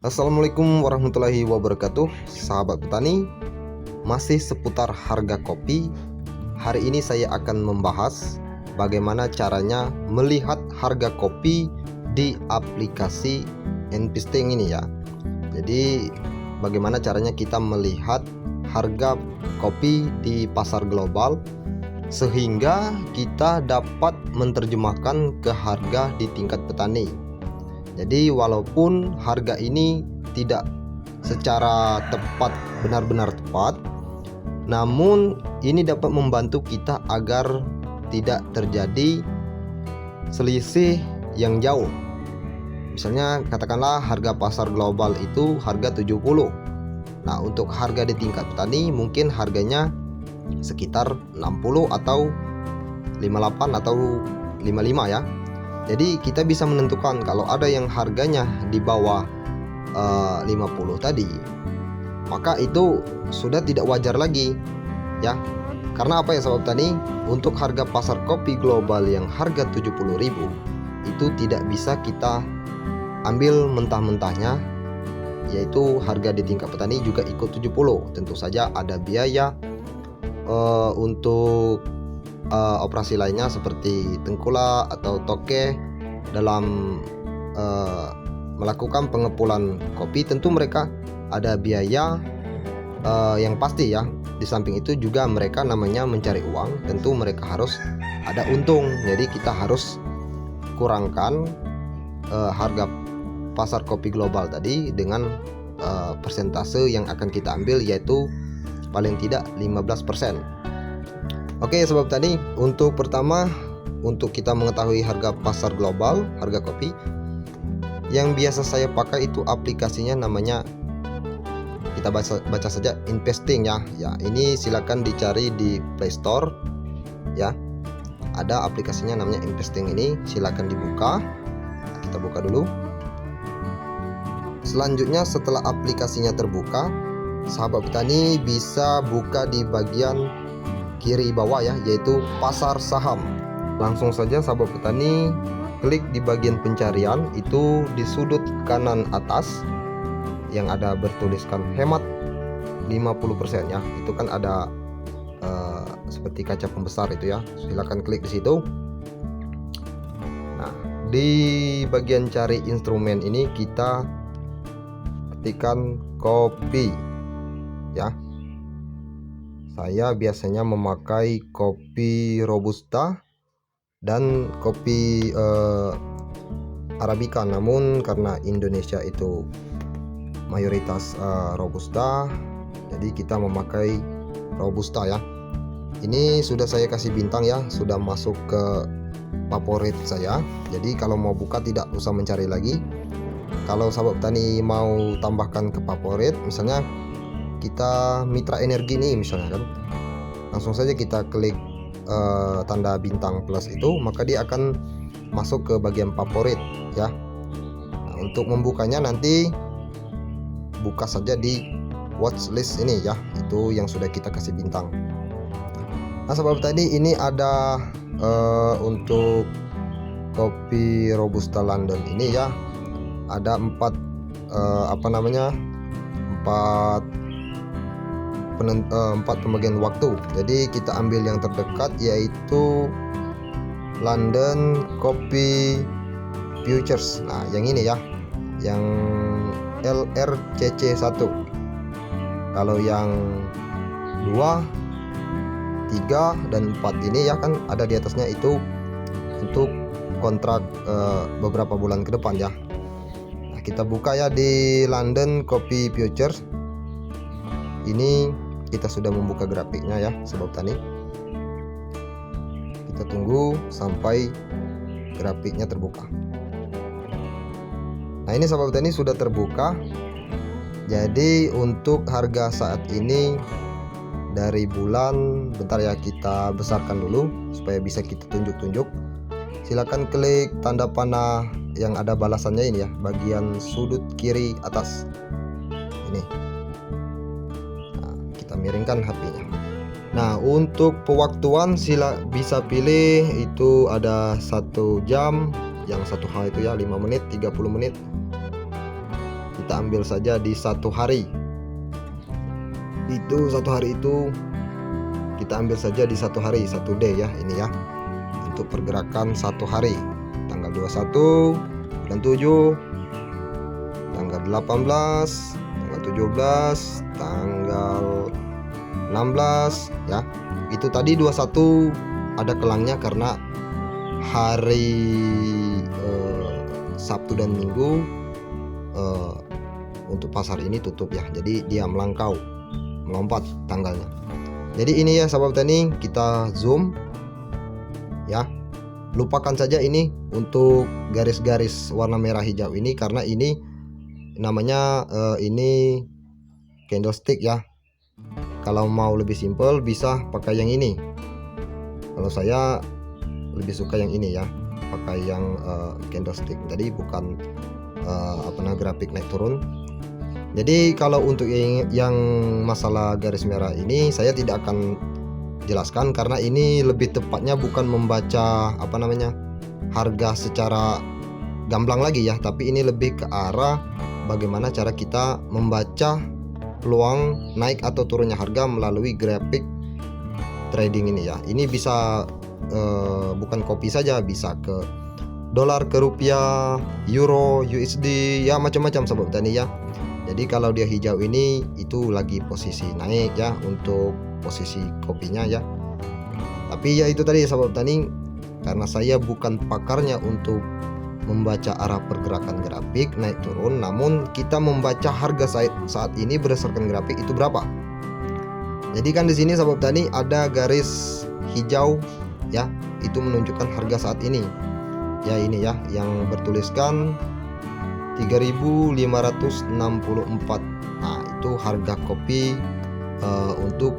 Assalamualaikum warahmatullahi wabarakatuh. Sahabat petani, masih seputar harga kopi. Hari ini saya akan membahas bagaimana caranya melihat harga kopi di aplikasi Investing ini ya. Jadi bagaimana caranya kita melihat harga kopi di pasar global sehingga kita dapat menerjemahkan ke harga di tingkat petani. Jadi walaupun harga ini tidak secara tepat, benar-benar tepat, namun ini dapat membantu kita agar tidak terjadi selisih yang jauh. Misalnya katakanlah harga pasar global itu harga 70. Nah, untuk harga di tingkat petani mungkin harganya sekitar 60 atau 58 atau 55 ya. Jadi kita bisa menentukan kalau ada yang harganya di bawah 50 tadi, maka itu sudah tidak wajar lagi ya. Karena apa ya sahabat petani? Untuk harga pasar kopi global yang harga 70.000 itu tidak bisa kita ambil mentah-mentahnya, yaitu harga di tingkat petani juga ikut 70. Tentu saja ada biaya untuk operasi lainnya seperti tengkulak atau toke dalam melakukan pengepulan kopi. Tentu mereka ada biaya yang pasti ya. Di samping itu juga mereka namanya mencari uang, tentu mereka harus ada untung. Jadi kita harus kurangkan harga pasar kopi global tadi dengan persentase yang akan kita ambil, yaitu paling tidak 15%. Oke sobat petani, untuk pertama, untuk kita mengetahui harga pasar global, harga kopi, yang biasa saya pakai itu aplikasinya namanya, kita baca saja Investing ya. Ya, ini silakan dicari di Play Store ya. Ada aplikasinya namanya Investing ini, silakan dibuka. Kita buka dulu. Selanjutnya setelah aplikasinya terbuka, sahabat petani bisa buka di bagian kiri bawah ya, yaitu pasar saham. Langsung saja sahabat petani klik di bagian pencarian, itu di sudut kanan atas yang ada bertuliskan hemat 50% ya. Itu kan ada seperti kaca pembesar itu ya. Silakan klik di situ. Nah, di bagian cari instrumen ini kita ketikkan kopi ya. Saya biasanya memakai kopi Robusta dan kopi Arabica, namun karena Indonesia itu mayoritas Robusta, jadi kita memakai Robusta ya. Ini sudah saya kasih bintang ya, sudah masuk ke favorit saya. Jadi kalau mau buka tidak usah mencari lagi. Kalau sahabat petani mau tambahkan ke favorit, misalnya kita mitra energi nih misalnya kan, langsung saja kita klik tanda bintang plus itu, maka dia akan masuk ke bagian favorit ya. Nah, untuk membukanya nanti buka saja di watchlist ini ya, itu yang sudah kita kasih bintang. Nah sahabat tadi, ini ada untuk kopi Robusta London ini ya, ada 4 pembagian waktu. Jadi kita ambil yang terdekat, yaitu London Coffee Futures. Nah yang ini ya, yang LRCC 1. Kalau yang 2, 3 dan 4 ini ya kan ada di atasnya, itu untuk kontrak beberapa bulan ke depan ya. Nah, kita buka ya di London Coffee Futures. Ini kita sudah membuka grafiknya ya sobat tani. Kita tunggu sampai grafiknya terbuka. Nah ini sobat tani sudah terbuka. Jadi untuk harga saat ini dari bulan, bentar ya, kita besarkan dulu supaya bisa kita tunjuk-tunjuk. Silakan klik tanda panah yang ada balasannya ini ya, bagian sudut kiri atas ini. Miringkan HP-nya. Nah untuk pewaktuan bisa pilih, itu ada 1 jam, yang 1 hal itu ya 5 menit, 30 menit. kita ambil saja di satu hari. Satu hari itu kita ambil saja di satu hari, satu day ya, ini ya, untuk pergerakan satu hari, tanggal 21 bulan 7, tanggal 18, tanggal 17, tanggal 16 ya. Itu tadi 21 ada kelangnya karena hari Sabtu dan Minggu untuk pasar ini tutup ya, jadi dia melompat tanggalnya. Jadi ini ya sahabat petani, kita zoom ya, lupakan saja ini untuk garis-garis warna merah hijau ini, karena ini namanya ini candlestick ya. Kalau mau lebih simpel bisa pakai yang ini. Kalau saya lebih suka yang ini ya, pakai yang candlestick tadi, bukan grafik naik turun. Jadi kalau untuk yang masalah garis merah ini saya tidak akan jelaskan, karena ini lebih tepatnya bukan membaca harga secara gamblang lagi ya, tapi ini lebih ke arah bagaimana cara kita membaca peluang naik atau turunnya harga melalui grafik trading ini ya. Ini bisa bukan kopi saja, bisa ke dolar, ke rupiah, euro, USD ya, macam-macam sahabat petani ya. Jadi kalau dia hijau ini itu lagi posisi naik ya, untuk posisi kopinya ya. Tapi ya itu tadi sahabat petani, karena saya bukan pakarnya untuk membaca arah pergerakan grafik naik turun, namun kita membaca harga saat ini berdasarkan grafik itu berapa. Jadi kan di sini sahabat petani ada garis hijau ya, itu menunjukkan harga saat ini. Ya ini ya yang bertuliskan 3.564. Nah, itu harga kopi untuk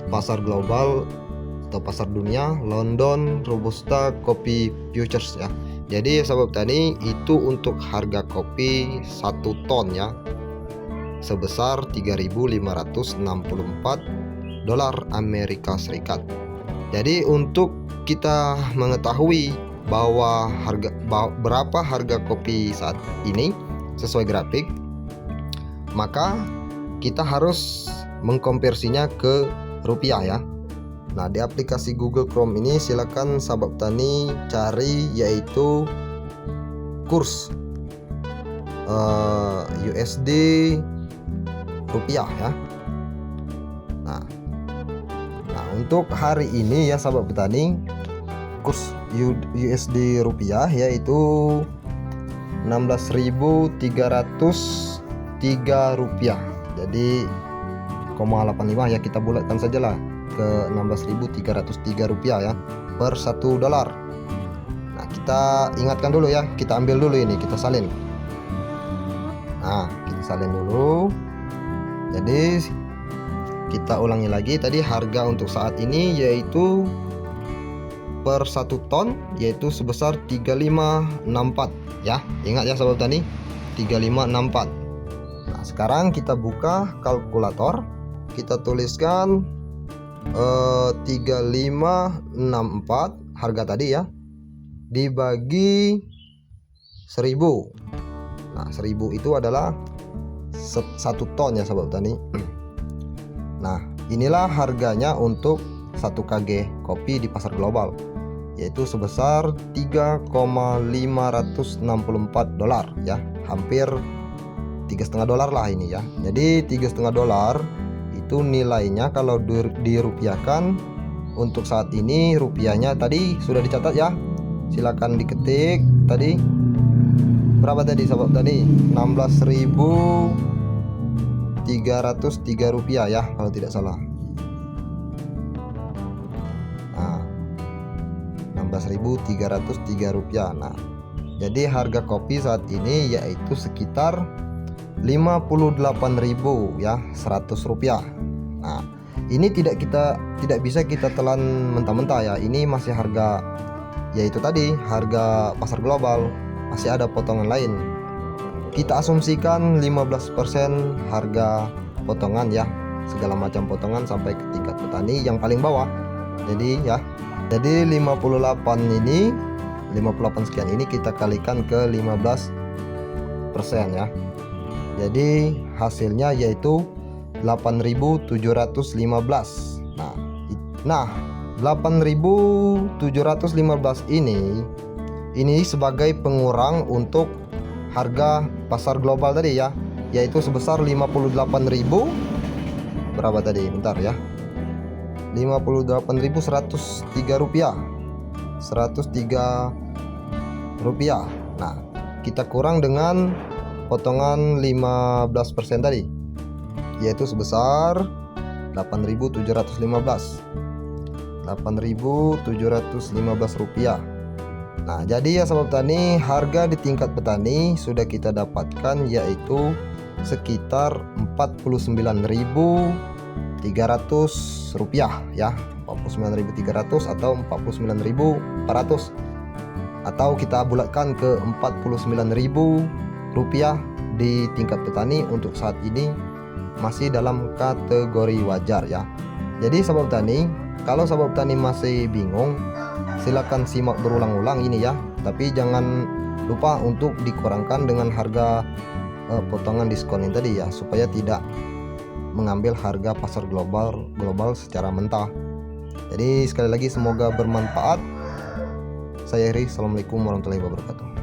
pasar global atau pasar dunia, London Robusta Coffee Futures ya. Jadi sahabat petani, itu untuk harga kopi 1 ton ya, sebesar 3.564 dolar Amerika Serikat. Jadi untuk kita mengetahui bahwa berapa harga kopi saat ini sesuai grafik, maka kita harus mengkonversinya ke rupiah ya. Nah, di aplikasi Google Chrome ini silakan sahabat petani cari yaitu kurs USD rupiah ya. Nah, untuk hari ini ya sahabat petani, kurs USD rupiah yaitu 16.303 rupiah. Jadi 0,85 ya, kita bulatkan sajalah ke 16.303 rupiah ya per 1 dolar. Nah, kita ingatkan dulu ya, kita ambil dulu ini, kita salin. Nah, kita salin dulu. Jadi kita ulangi lagi, tadi harga untuk saat ini yaitu per 1 ton yaitu sebesar 3564 ya. Ingat ya sahabat petani, 3564. Nah, sekarang kita buka kalkulator, kita tuliskan 3564 harga tadi ya, dibagi 1000. Nah, 1000 itu adalah 1 ton ya sahabat petani. Nah, inilah harganya untuk 1 kg kopi di pasar global, yaitu sebesar 3,564 dolar ya, hampir 3,5 dolar lah ini ya. Jadi 3,5 dolar itu nilainya kalau dirupiahkan untuk saat ini, rupiahnya tadi sudah dicatat ya, silakan diketik tadi berapa tadi sahabat tadi, 16.303 rupiah ya kalau tidak salah. 16.303 rupiah. Nah, jadi harga kopi saat ini yaitu sekitar 58.000 ya, 100 rupiah. Nah, ini tidak bisa kita telan mentah-mentah ya. Ini masih harga yaitu tadi harga pasar global, masih ada potongan lain. Kita asumsikan 15% harga potongan ya, segala macam potongan sampai ke tingkat petani yang paling bawah. Jadi 58 sekian ini kita kalikan ke 15% ya. Jadi hasilnya yaitu 8.715. Nah, 8.715 ini sebagai pengurang untuk harga pasar global tadi ya, yaitu sebesar 58.000 berapa tadi? Bentar ya. 58.103 rupiah. 103 rupiah. Nah, kita kurang dengan potongan 15% tadi, yaitu sebesar 8.715 rupiah. Nah, jadi ya sahabat petani, harga di tingkat petani sudah kita dapatkan yaitu sekitar 49.300 rupiah ya, 49.300 atau 49.400, atau kita bulatkan ke 49.000 rupiah di tingkat petani untuk saat ini masih dalam kategori wajar ya. Jadi sahabat petani, kalau sahabat petani masih bingung, silakan simak berulang-ulang ini ya, tapi jangan lupa untuk dikurangkan dengan harga potongan diskon ini tadi ya, supaya tidak mengambil harga pasar global secara mentah. Jadi sekali lagi semoga bermanfaat. Saya Heri, assalamualaikum warahmatullahi wabarakatuh.